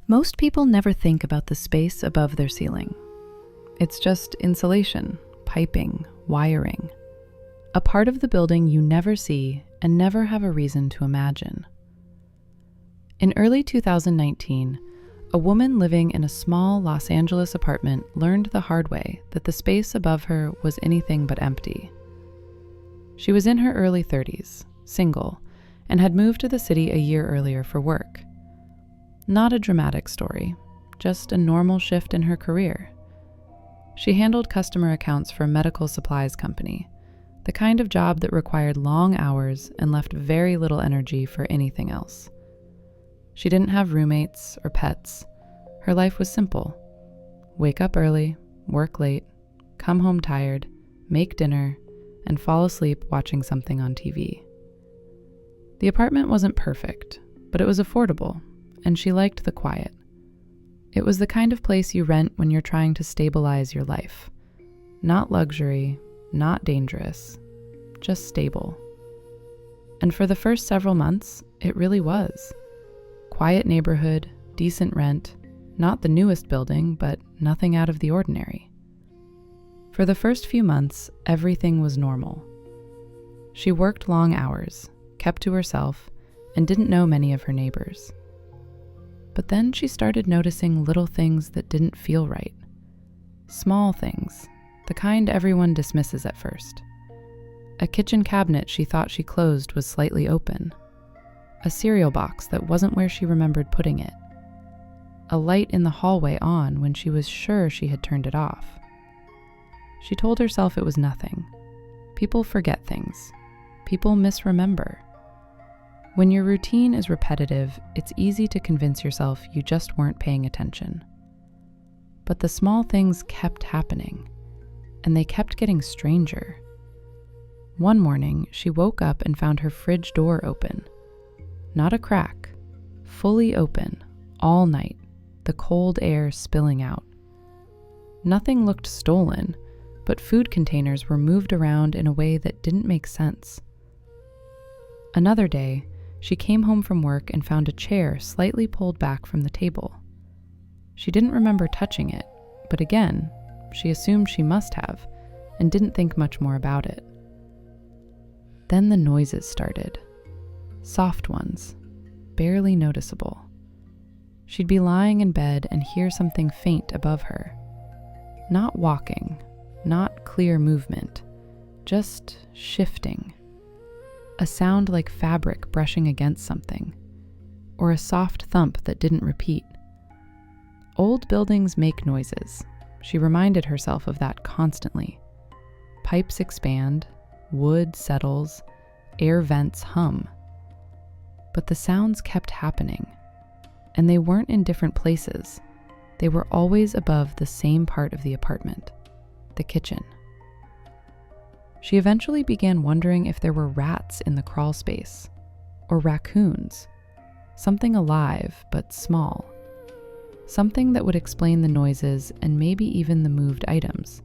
Most people never think about the space above their ceiling. It's just insulation, piping, wiring. A part of the building you never see and never have a reason to imagine. In early 2019, a woman living in a small Los Angeles apartment learned the hard way that the space above her was anything but empty. She was in her early 30s, single, and had moved to the city a year earlier for work. Not a dramatic story, just a normal shift in her career. She handled customer accounts for a medical supplies company, the kind of job that required long hours and left very little energy for anything else. She didn't have roommates or pets. Her life was simple. Wake up early, work late, come home tired, make dinner, and fall asleep watching something on TV. The apartment wasn't perfect, but it was affordable, and she liked the quiet. It was the kind of place you rent when you're trying to stabilize your life. Not luxury, not dangerous, just stable. And for the first several months, it really was. Quiet neighborhood, decent rent, not the newest building, but nothing out of the ordinary. For the first few months, everything was normal. She worked long hours, kept to herself, and didn't know many of her neighbors. But then she started noticing little things that didn't feel right. Small things, the kind everyone dismisses at first. A kitchen cabinet she thought she closed was slightly open. A cereal box that wasn't where she remembered putting it. A light in the hallway on when she was sure she had turned it off. She told herself it was nothing. People forget things. People misremember. When your routine is repetitive, it's easy to convince yourself you just weren't paying attention. But the small things kept happening, and they kept getting stranger. One morning, she woke up and found her fridge door open. Not a crack, fully open, all night, the cold air spilling out. Nothing looked stolen, but food containers were moved around in a way that didn't make sense. Another day, she came home from work and found a chair slightly pulled back from the table. She didn't remember touching it, but again, she assumed she must have, and didn't think much more about it. Then the noises started. Soft ones, barely noticeable. She'd be lying in bed and hear something faint above her. Not walking, not clear movement, just shifting. A sound like fabric brushing against something, or a soft thump that didn't repeat. Old buildings make noises. She reminded herself of that constantly. Pipes expand, wood settles, air vents hum. But the sounds kept happening, and they weren't in different places. They were always above the same part of the apartment, the kitchen. She eventually began wondering if there were rats in the crawl space, or raccoons, something alive but small, something that would explain the noises and maybe even the moved items.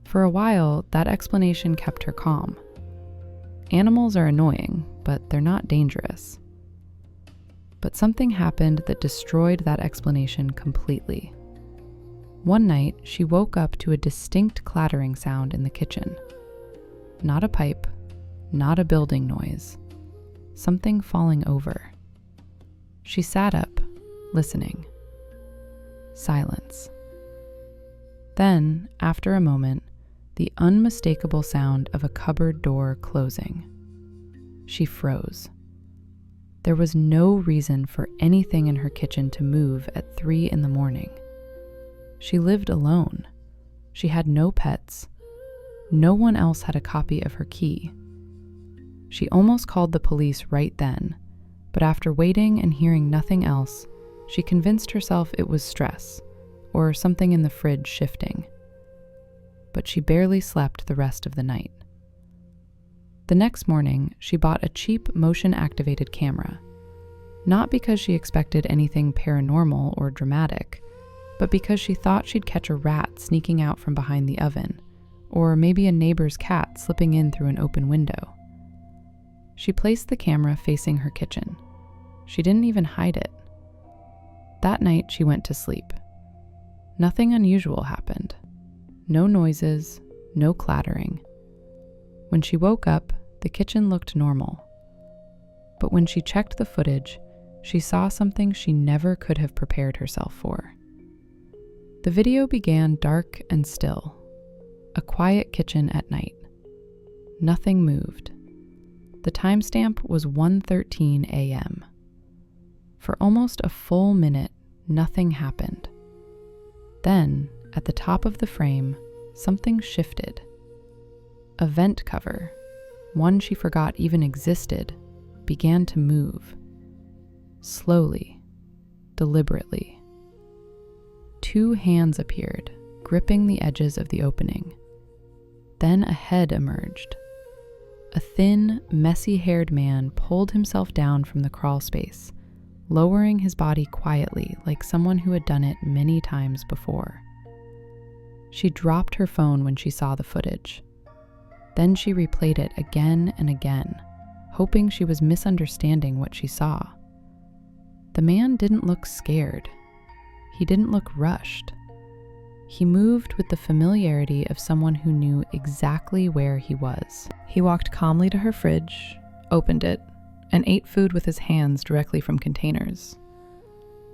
For a while, that explanation kept her calm. Animals are annoying, but they're not dangerous. But something happened that destroyed that explanation completely. One night, she woke up to a distinct clattering sound in the kitchen. Not a pipe, not a building noise. Something falling over. She sat up, listening. Silence. Then, after a moment, the unmistakable sound of a cupboard door closing. She froze. There was no reason for anything in her kitchen to move at 3 a.m. She lived alone. She had no pets. No one else had a copy of her key. She almost called the police right then, but after waiting and hearing nothing else, she convinced herself it was stress, or something in the fridge shifting. But she barely slept the rest of the night. The next morning, she bought a cheap motion-activated camera, not because she expected anything paranormal or dramatic, but because she thought she'd catch a rat sneaking out from behind the oven, or maybe a neighbor's cat slipping in through an open window. She placed the camera facing her kitchen. She didn't even hide it. That night, she went to sleep. Nothing unusual happened. No noises, no clattering. When she woke up, the kitchen looked normal. But when she checked the footage, she saw something she never could have prepared herself for. The video began dark and still. A quiet kitchen at night. Nothing moved. The timestamp was 1:13 a.m. For almost a full minute, nothing happened. Then, at the top of the frame, something shifted. A vent cover, one she forgot even existed, began to move. Slowly, deliberately. 2 hands appeared, gripping the edges of the opening. Then a head emerged. A thin, messy-haired man pulled himself down from the crawl space, lowering his body quietly like someone who had done it many times before. She dropped her phone when she saw the footage. Then she replayed it again and again, hoping she was misunderstanding what she saw. The man didn't look scared. He didn't look rushed. He moved with the familiarity of someone who knew exactly where he was. He walked calmly to her fridge, opened it, and ate food with his hands directly from containers.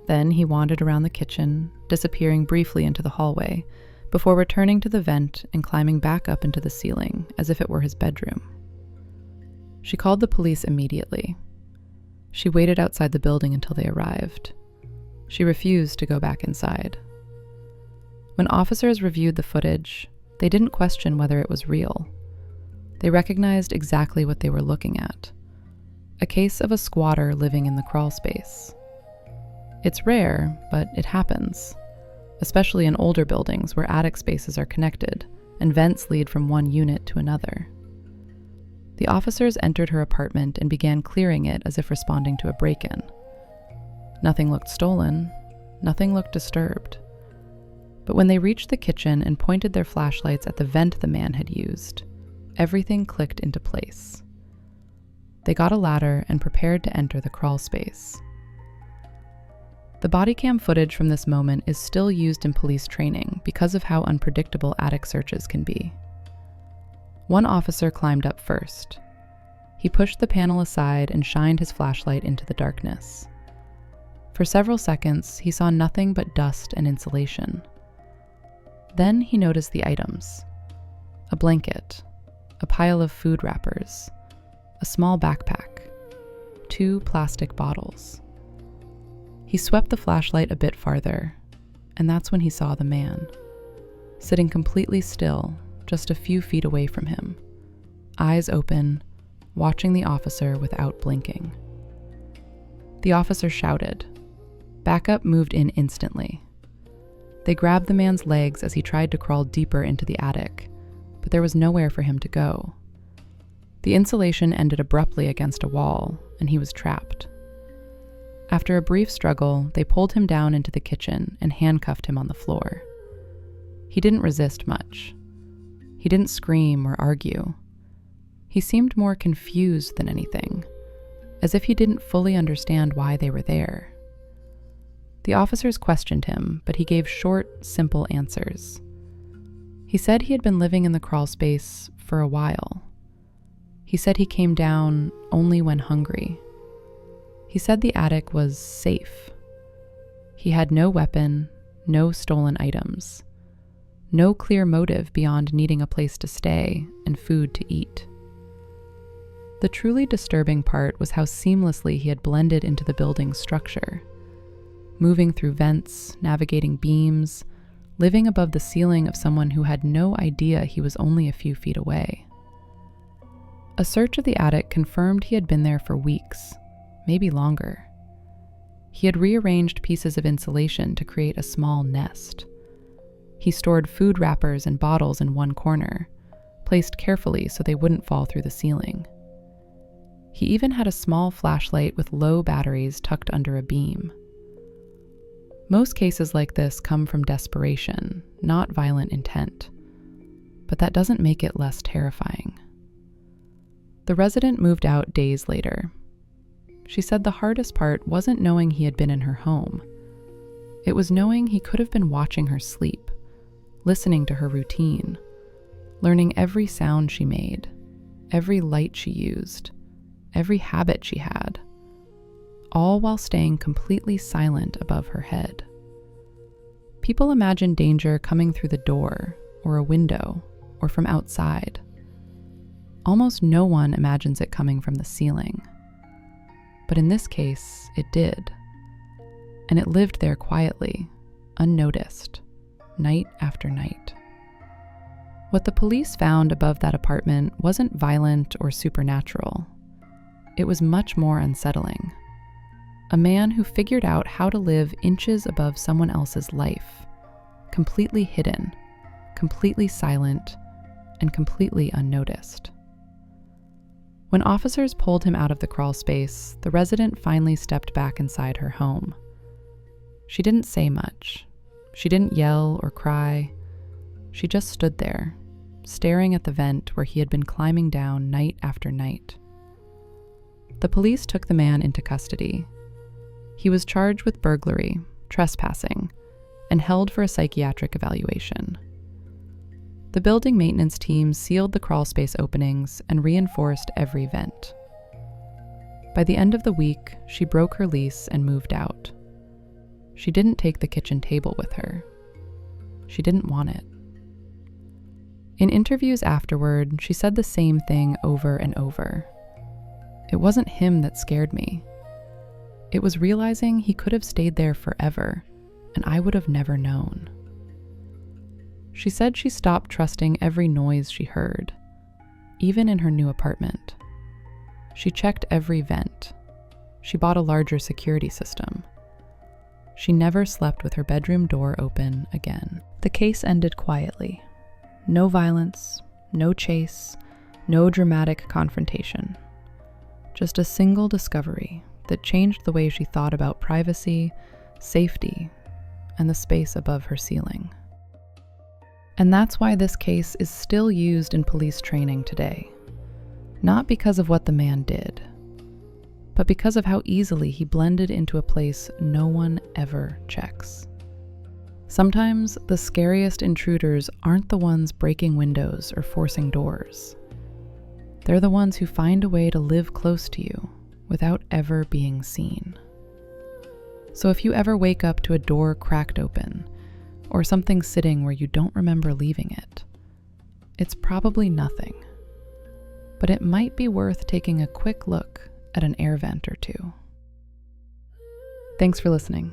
Then he wandered around the kitchen, disappearing briefly into the hallway, before returning to the vent and climbing back up into the ceiling as if it were his bedroom. She called the police immediately. She waited outside the building until they arrived. She refused to go back inside. When officers reviewed the footage, they didn't question whether it was real. They recognized exactly what they were looking at. A case of a squatter living in the crawl space. It's rare, but it happens, especially in older buildings where attic spaces are connected and vents lead from one unit to another. The officers entered her apartment and began clearing it as if responding to a break-in. Nothing looked stolen, nothing looked disturbed. But when they reached the kitchen and pointed their flashlights at the vent the man had used, everything clicked into place. They got a ladder and prepared to enter the crawl space. The body cam footage from this moment is still used in police training because of how unpredictable attic searches can be. One officer climbed up first. He pushed the panel aside and shined his flashlight into the darkness. For several seconds, he saw nothing but dust and insulation. Then he noticed the items: a blanket, a pile of food wrappers, a small backpack, 2 plastic bottles. He swept the flashlight a bit farther, and that's when he saw the man, sitting completely still, just a few feet away from him, eyes open, watching the officer without blinking. The officer shouted. Backup moved in instantly. They grabbed the man's legs as he tried to crawl deeper into the attic, but there was nowhere for him to go. The insulation ended abruptly against a wall, and he was trapped. After a brief struggle, they pulled him down into the kitchen and handcuffed him on the floor. He didn't resist much. He didn't scream or argue. He seemed more confused than anything, as if he didn't fully understand why they were there. The officers questioned him, but he gave short, simple answers. He said he had been living in the crawl space for a while. He said he came down only when hungry. He said the attic was safe. He had no weapon, no stolen items, no clear motive beyond needing a place to stay and food to eat. The truly disturbing part was how seamlessly he had blended into the building's structure, moving through vents, navigating beams, living above the ceiling of someone who had no idea he was only a few feet away. A search of the attic confirmed he had been there for weeks, maybe longer. He had rearranged pieces of insulation to create a small nest. He stored food wrappers and bottles in one corner, placed carefully so they wouldn't fall through the ceiling. He even had a small flashlight with low batteries tucked under a beam. Most cases like this come from desperation, not violent intent, but that doesn't make it less terrifying. The resident moved out days later. She said the hardest part wasn't knowing he had been in her home, It was knowing he could have been watching her sleep, listening to her routine, learning every sound she made, every light she used, every habit she had, all while staying completely silent above her head. People imagine danger coming through the door, or a window, or from outside. Almost no one imagines it coming from the ceiling. But in this case, it did. And it lived there quietly, unnoticed, night after night. What the police found above that apartment wasn't violent or supernatural. It was much more unsettling. A man who figured out how to live inches above someone else's life, completely hidden, completely silent, and completely unnoticed. When officers pulled him out of the crawl space, the resident finally stepped back inside her home. She didn't say much. She didn't yell or cry. She just stood there, staring at the vent where he had been climbing down night after night. The police took the man into custody. He was charged with burglary, trespassing, and held for a psychiatric evaluation. The building maintenance team sealed the crawl space openings and reinforced every vent. By the end of the week, she broke her lease and moved out. She didn't take the kitchen table with her. She didn't want it. In interviews afterward, she said the same thing over and over. It wasn't him that scared me. It was realizing he could have stayed there forever, and I would have never known. She said she stopped trusting every noise she heard, even in her new apartment. She checked every vent. She bought a larger security system. She never slept with her bedroom door open again. The case ended quietly. No violence, no chase, no dramatic confrontation. Just a single discovery that changed the way she thought about privacy, safety, and the space above her ceiling. And that's why this case is still used in police training today. Not because of what the man did, but because of how easily he blended into a place no one ever checks. Sometimes the scariest intruders aren't the ones breaking windows or forcing doors. They're the ones who find a way to live close to you without ever being seen. So if you ever wake up to a door cracked open, or something sitting where you don't remember leaving it, it's probably nothing. But it might be worth taking a quick look at an air vent or two. Thanks for listening.